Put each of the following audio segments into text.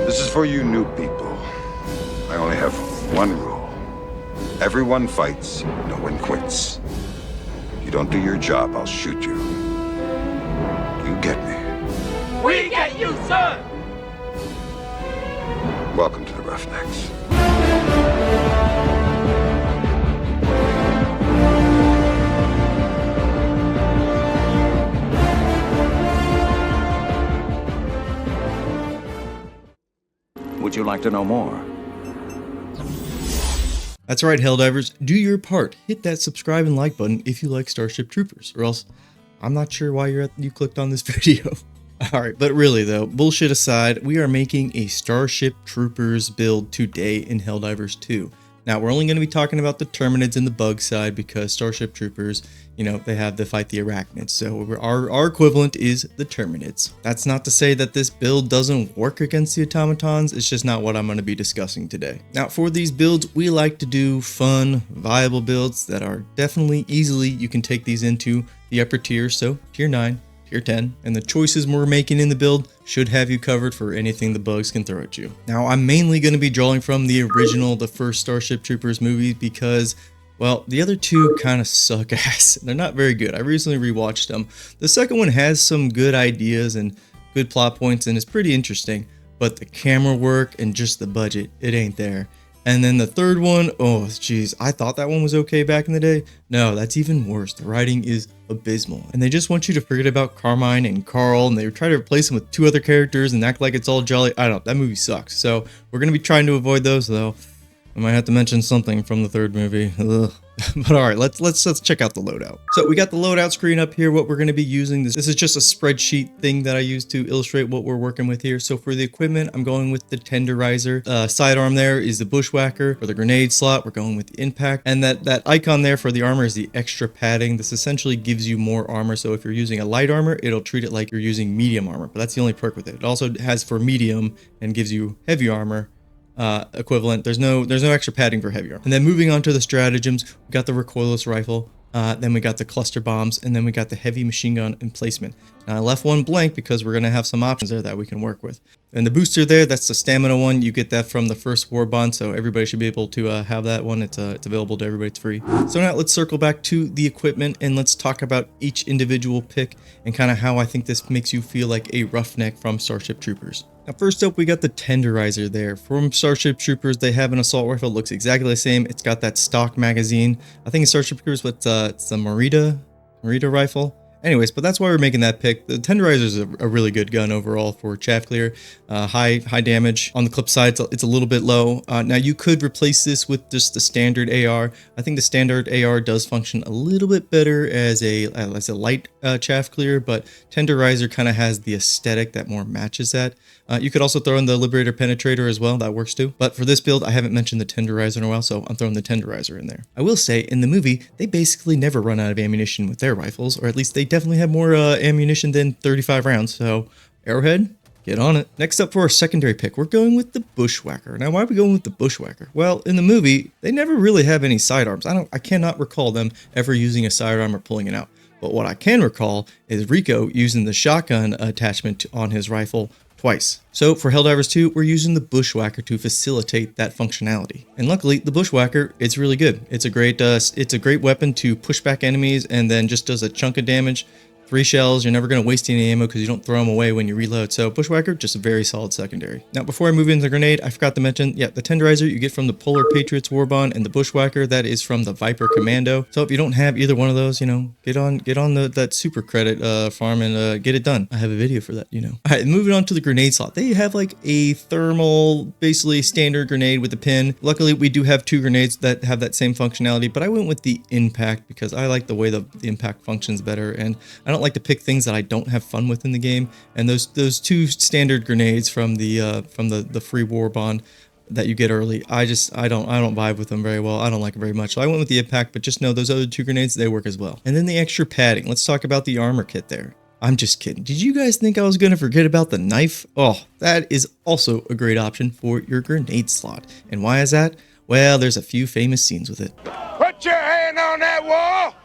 This is for you new people. I only have one rule. Everyone fights, no one quits. If you don't do your job, I'll shoot you. You get me? We get you, sir! Welcome to the Roughnecks. Would you like to know more? That's right, Helldivers. Do your part. Hit that subscribe and like button if you like Starship Troopers, or else I'm not sure why you clicked on this video. Alright, but really though, bullshit aside, we are making a Starship Troopers build today in Helldivers 2. Now, we're only going to be talking about the terminids and the bug side because Starship Troopers, you know, they have to fight the arachnids. So our equivalent is the terminids. That's not to say that this build doesn't work against the automatons. It's just not what I'm going to be discussing today. Now, for these builds, we like to do fun, viable builds that are definitely easily, you can take these into the upper tiers. So tier 9. Tier 10, and the choices we're making in the build should have you covered for anything the bugs can throw at you. Now, I'm mainly going to be drawing from the original, the first Starship Troopers movie because, well, the other two kind of suck ass. They're not very good. I recently rewatched them. The second one has some good ideas and good plot points and it's pretty interesting, but the camera work and just the budget, it ain't there. And then the third one, oh geez, I thought that one was okay back in the day. No, that's even worse. The writing is abysmal. And they just want you to forget about Carmine and Carl, and they try to replace them with two other characters and act like it's all jolly. I don't know, that movie sucks. So we're going to be trying to avoid those though. I might have to mention something from the third movie. Ugh. But all right, let's check out the loadout. So we got the loadout screen up here, what we're going to be using. This is just a spreadsheet thing that I use to illustrate what we're working with here. So for the equipment, I'm going with the tenderizer. Sidearm there is the bushwhacker. For the grenade slot, we're going with the impact. And that icon there for the armor is the extra padding. This essentially gives you more armor. So if you're using a light armor, it'll treat it like you're using medium armor. But that's the only perk with it. It also has for medium and gives you heavy armor. Equivalent. There's no extra padding for heavier. And then moving on to the stratagems, we got the recoilless rifle, then we got the cluster bombs, and then we got the heavy machine gun emplacement. Now I left one blank because we're gonna have some options there that we can work with. And the booster there, that's the stamina one. You get that from the first war bond, so everybody should be able to have that one. It's available to everybody. It's free. So now let's circle back to the equipment and let's talk about each individual pick and kind of how I think this makes you feel like a roughneck from Starship Troopers. Now first up, we got the tenderizer there. From Starship Troopers, they have an assault rifle. It looks exactly the same. It's got that stock magazine. I think in Starship Troopers, but it's the Merida rifle. Anyways, but that's why we're making that pick. The tenderizer is a really good gun overall for chaff clear. High damage. On the clip side, it's a little bit low. Now you could replace this with just the standard AR. I think the standard AR does function a little bit better as a light chaff clear, but tenderizer kind of has the aesthetic that more matches that. You could also throw in the Liberator Penetrator as well. That works too. But for this build, I haven't mentioned the tenderizer in a while, so I'm throwing the tenderizer in there. I will say, in the movie, they basically never run out of ammunition with their rifles, or at least they definitely have more ammunition than 35 rounds. So, Arrowhead, get on it. Next up for our secondary pick, we're going with the bushwhacker. Now, why are we going with the bushwhacker? Well, in the movie, they never really have any sidearms. I cannot recall them ever using a sidearm or pulling it out. But what I can recall is Rico using the shotgun attachment on his rifle twice. So for Helldivers 2, we're using the bushwhacker to facilitate that functionality. And luckily, the bushwhacker, it's really good. It's a great weapon to push back enemies and then just does a chunk of damage. 3 shells, you're never going to waste any ammo because you don't throw them away when you reload. So bushwhacker, just a very solid secondary. Now before I move into the grenade, I forgot to mention, yeah, the tenderizer you get from the Polar Patriots Warbond, and the bushwhacker that is from the Viper Commando. So if you don't have either one of those, you know, get on that super credit farm and get it done. I have a video for that, you know. All right, moving on to the grenade slot. They have like a thermal, basically standard grenade with a pin. Luckily, we do have 2 grenades that have that same functionality, but I went with the impact because I like the way the impact functions better, and I don't like to pick things that I don't have fun with in the game. And those 2 standard grenades from the free war bond that you get early, I don't vibe with them very well. I don't like it very much. So I went with the impact, but just know those other 2 grenades, they work as well. And then the extra padding. Let's talk about the armor kit there. I'm just kidding. Did you guys think I was going to forget about the knife? Oh, that is also a great option for your grenade slot. And why is that? Well, there's a few famous scenes with it. Put your hand on that wall!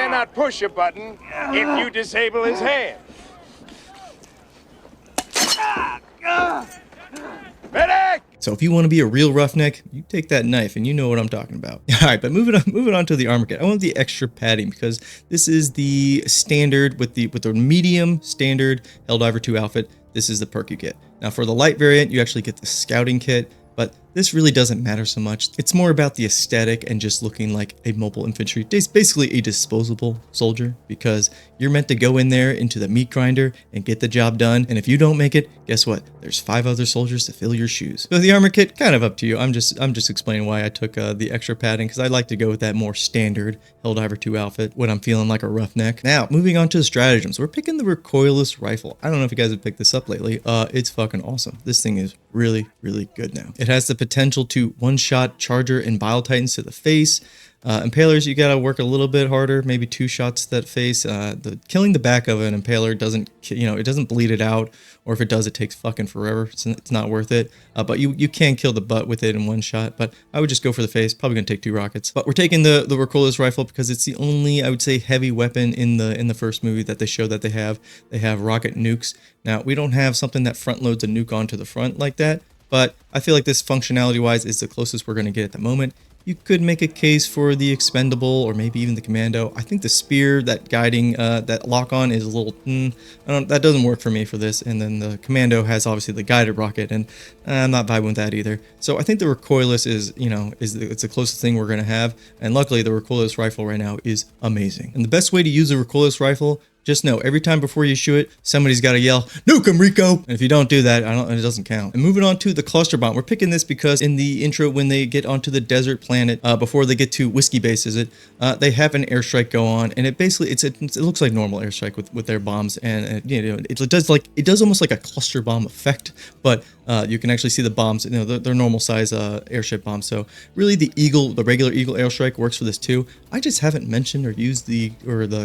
cannot push a button if you disable his hand. Medic! So if you want to be a real roughneck, you take that knife and you know what I'm talking about. All right, but moving on to the armor kit. I want the extra padding because this is the standard with the medium standard Helldiver 2 outfit. This is the perk you get. Now for the light variant, you actually get the scouting kit, but this really doesn't matter so much. It's more about the aesthetic and just looking like a mobile infantry. It's basically a disposable soldier because you're meant to go in there into the meat grinder and get the job done. And if you don't make it, guess what? There's 5 other soldiers to fill your shoes. So the armor kit, kind of up to you. I'm just explaining why I took the extra padding because I like to go with that more standard Helldiver 2 outfit when I'm feeling like a roughneck. Now, moving on to the stratagems. We're picking the recoilless rifle. I don't know if you guys have picked this up lately. It's fucking awesome. This thing is really, really good now. It has the potential to one-shot Charger and Bile Titans to the face. Impalers, you gotta work a little bit harder, maybe 2 shots to that face. Killing the back of an impaler doesn't, it doesn't bleed it out, or if it does, it takes fucking forever. It's not worth it. But you can kill the butt with it in 1 shot. But I would just go for the face. Probably gonna take 2 rockets. But we're taking the recoilless rifle because it's the only, I would say, heavy weapon in the first movie that they show that they have. They have rocket nukes. Now we don't have something that front loads a nuke onto the front like that. But I feel like this functionality-wise is the closest we're going to get at the moment. You could make a case for the expendable or maybe even the commando. I think the spear, that guiding, that lock-on is a little, that doesn't work for me for this. And then the commando has obviously the guided rocket, and I'm not vibing with that either. So I think the recoilless is, it's the closest thing we're going to have. And luckily the recoilless rifle right now is amazing. And the best way to use a recoilless rifle, just know every time before you shoot it, somebody's got to yell, "Nuke him, Rico!" And if you don't do that, it doesn't count. And moving on to the cluster bomb, we're picking this because in the intro, when they get onto the desert planet, before they get to Whiskey Base, they have an airstrike go on, and it looks like normal airstrike with their bombs, and it does almost like a cluster bomb effect, but you can actually see the bombs. They're normal size airship bombs. So really, the regular Eagle airstrike works for this too. I just haven't mentioned or used the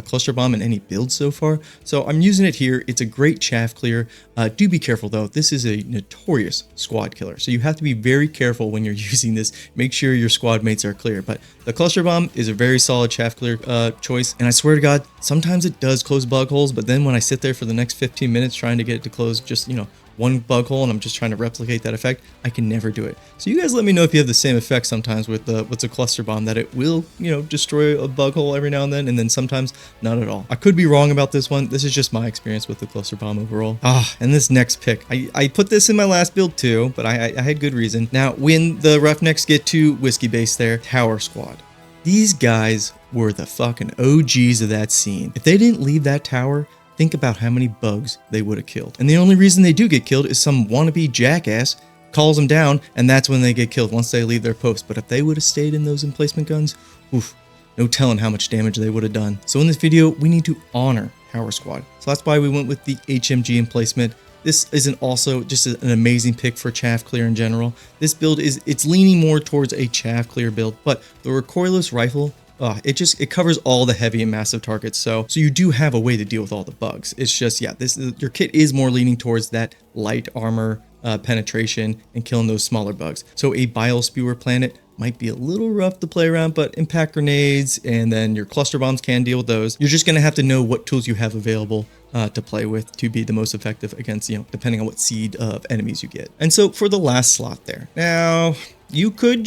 cluster bomb in any builds so far, so I'm using it here. It's a great chaff clear. Do be careful though. This is a notorious squad killer, so you have to be very careful when you're using this. Make sure your squad mates are clear. But the cluster bomb is a very solid chaff clear choice, and I swear to God, sometimes it does close bug holes, but then when I sit there for the next 15 minutes trying to get it to close just 1 bug hole, and I'm just trying to replicate that effect, I can never do it. So you guys let me know if you have the same effect sometimes with the cluster bomb, that it will destroy a bug hole every now and then sometimes not at all. I could be wrong about this one. This is just my experience with the cluster bomb overall. And this next pick, I put this in my last build too, but I had good reason. Now when the Roughnecks get to Whiskey Base there, Tower Squad, these guys were the fucking OGs of that scene. If they didn't leave that tower, think about how many bugs they would have killed. And the only reason they do get killed is some wannabe jackass calls them down, and that's when they get killed, once they leave their post. But if they would have stayed in those emplacement guns, oof, no telling how much damage they would have done. So in this video, we need to honor Tower Squad. So that's why we went with the HMG emplacement. This isn't also just an amazing pick for chaff clear in general. This build it's leaning more towards a chaff clear build, but the recoilless rifle, it covers all the heavy and massive targets, so you do have a way to deal with all the bugs. It's just, your kit is more leaning towards that light armor penetration and killing those smaller bugs. So a bile spewer planet might be a little rough to play around, but impact grenades and then your cluster bombs can deal with those. You're just going to have to know what tools you have available to play with to be the most effective against, depending on what seed of enemies you get. And so for the last slot there, now you could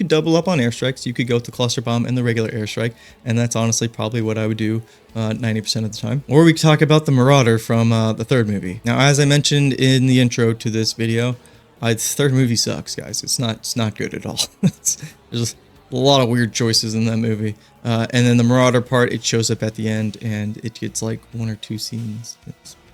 double up on airstrikes. You could go with the cluster bomb and the regular airstrike, and that's honestly probably what I would do 90% of the time. Or we could talk about the Marauder from the 3rd movie. Now, as I mentioned in the intro to this video, the 3rd movie sucks, guys. It's not good at all. There's a lot of weird choices in that movie. And then the Marauder part, it shows up at the end, and it gets like 1 or 2 scenes.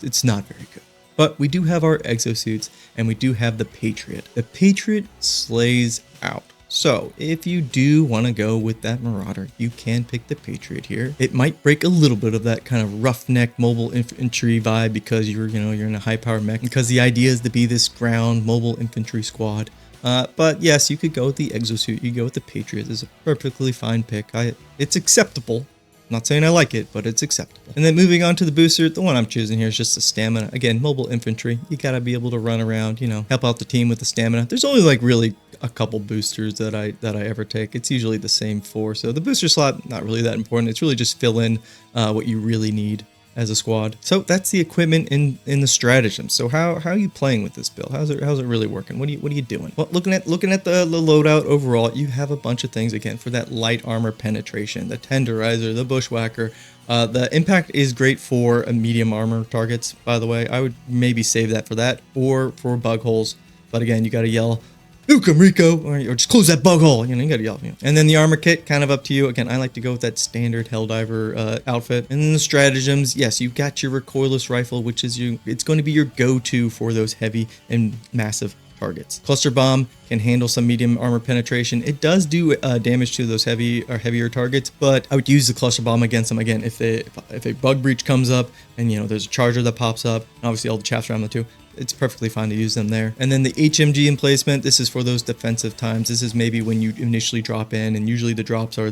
It's not very good. But we do have our exosuits, and we do have the Patriot. The Patriot slays out. So if you do want to go with that Marauder, you can pick the Patriot here. It might break a little bit of that kind of roughneck mobile infantry vibe because you're in a high power mech, because the idea is to be this ground mobile infantry squad. But yes, you could go with the exosuit. You go with the Patriot. It's a perfectly fine pick. It's acceptable. Not saying I like it, but it's acceptable. And then moving on to the booster, the one I'm choosing here is just the stamina. Again, mobile infantry. You gotta be able to run around, you know, help out the team with the stamina. There's only like really a couple boosters that I ever take. It's usually the same 4. So the booster slot, not really that important. It's really just fill in what you really need as a squad. So that's the equipment in the stratagems. So how are you playing with this build? How's it really working? What are you doing? Well, looking at the loadout overall, you have a bunch of things again for that light armor penetration, the tenderizer, the bushwhacker. The impact is great for medium armor targets, by the way. I would maybe save that for that or for bug holes. But again, you got to yell, "Nuke him, Rico," or just close that bug hole. You know, you gotta yell. You know. And then the armor kit, kind of up to you. Again, I like to go with that standard Helldiver outfit. And then the stratagems, yes, you've got your recoilless rifle, which is it's going to be your go-to for those heavy and massive targets. Cluster bomb can handle some medium armor penetration. It does do damage to those heavier targets, but I would use the cluster bomb against them. Again, if a bug breach comes up and you know there's a charger that pops up, and obviously all the chaffs around them too, it's perfectly fine to use them there. And then the HMG emplacement, this is for those defensive times. This is maybe when you initially drop in, and usually the drops are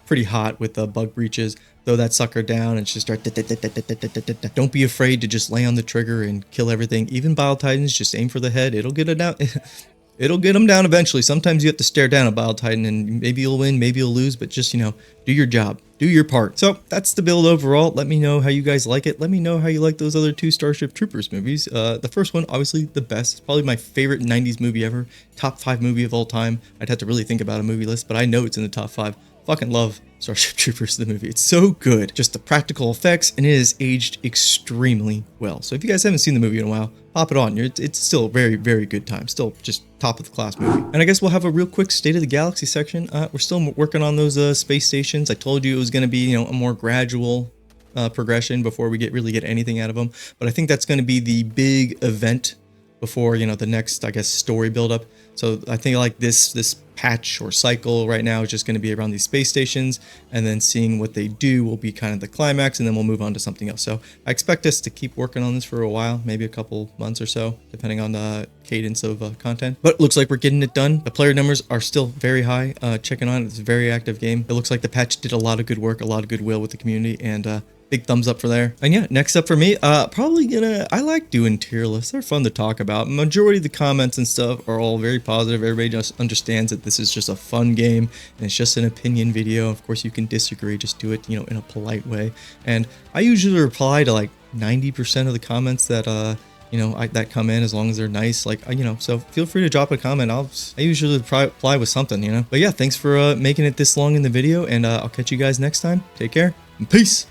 pretty hot with the bug breaches. Throw that sucker down and just start. Don't be afraid to just lay on the trigger and kill everything. Even Bile Titans, just aim for the head. It'll get it down. It'll get them down eventually. Sometimes you have to stare down a Bile Titan, and maybe you'll win, maybe you'll lose, but just, you know, do your job. Do your part. So that's the build overall. Let me know how you guys like it. Let me know how you like those other 2 Starship Troopers movies. The first one, obviously the best. It's probably my favorite 90s movie ever. Top 5 movie of all time. I'd have to really think about a movie list, but I know it's in the top 5. Fucking love Starship Troopers, the movie. It's so good. Just the practical effects, and it is aged extremely well. So if you guys haven't seen the movie in a while, pop it on. It's still a very, very good time. Still just top of the class movie. And I guess we'll have a real quick State of the Galaxy section. We're still working on those space stations. I told you it was going to be, you know, a more gradual progression before we really get anything out of them. But I think that's going to be the big event before, you know, the next, I guess, story buildup. So I think like this patch or cycle right now is just going to be around these space stations, and then seeing what they do will be kind of the climax, and then we'll move on to something else. So I expect us to keep working on this for a while, maybe a couple months or so, depending on the cadence of content. But it looks like we're getting it done. The player numbers are still very high. Checking on it. It's a very active game. It looks like the patch did a lot of good work, a lot of goodwill with the community, and big thumbs up for there. And yeah, next up for me, I like doing tier lists. They're fun to talk about. Majority of the comments and stuff are all very positive. Everybody just understands that this is just a fun game and it's just an opinion video. Of course, you can disagree, just do it, you know, in a polite way. And I usually reply to like 90% of the comments that, you know, that come in, as long as they're nice, like, you know, so feel free to drop a comment. I usually reply with something, you know. But yeah, thanks for making it this long in the video, and I'll catch you guys next time. Take care and peace.